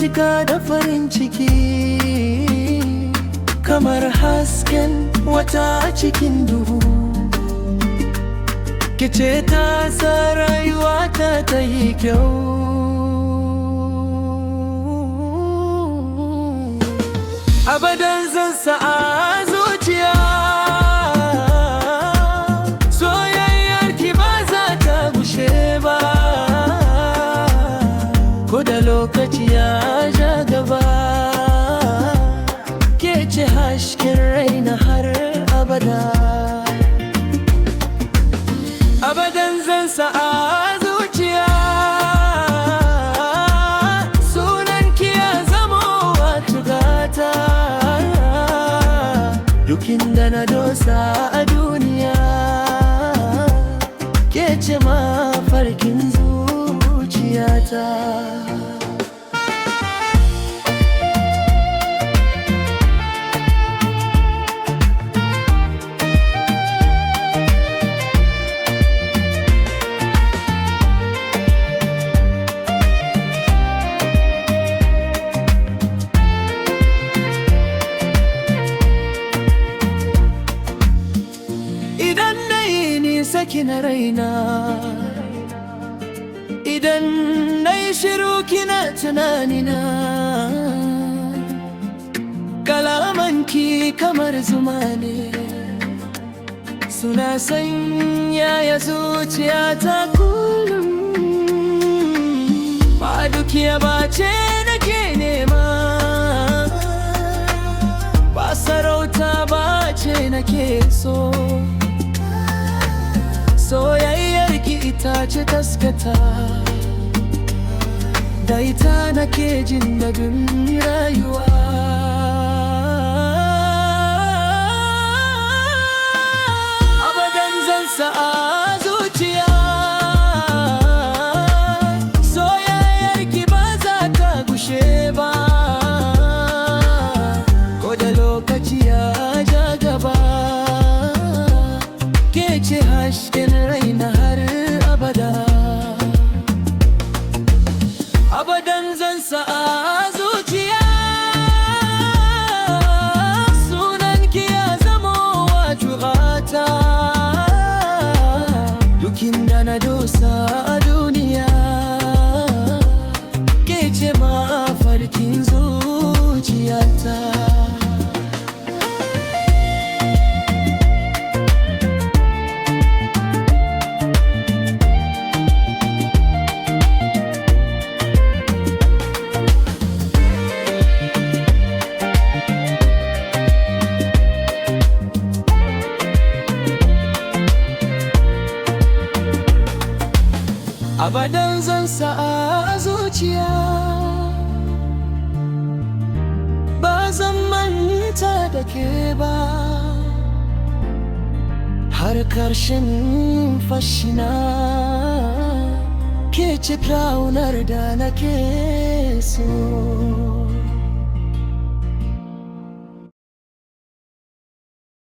cika da farin ciki, kamar hasken wata a cikin duhu. Kice ta sa rayuwata ta yi kyau. Abadan zan sa a zuciya, soyayyarki ba za ta gushe ba. Ko da lokaci ya ja gaba, ke ce hasken raina har abada. Abadan zan sa a zuciya, sunanki ya zamo watugata. Duk inda na dosa a duniya, ke ce mafarkin zuciyata. Idan na yi nisa kina raina, idan na yi shiru kina tunanina. Kalamanki kamar zuma ne, suna sanyaya zuciyata kullum. Ba dukiya ba ce nake nema, ba sarauta ba ce nake so. Soyayyarki ita ce taskata, da ita nake jin daɗin rayuwa. Abadan zan sa a zuciya, soyayyarki ba za ta gushe ba. Ko da lokaci ya ja gaba, ke ce hasken raina har abada. Abadan zan sa a zuciya, sunanki ya zamo watugata. Duk inda na dosa a duniya, ke ce mafarkin zuciyata. Abadan zan sa a zuciya, ba zan manta da ke ba. Har karshen fashina, ke ce kaunar da nake so.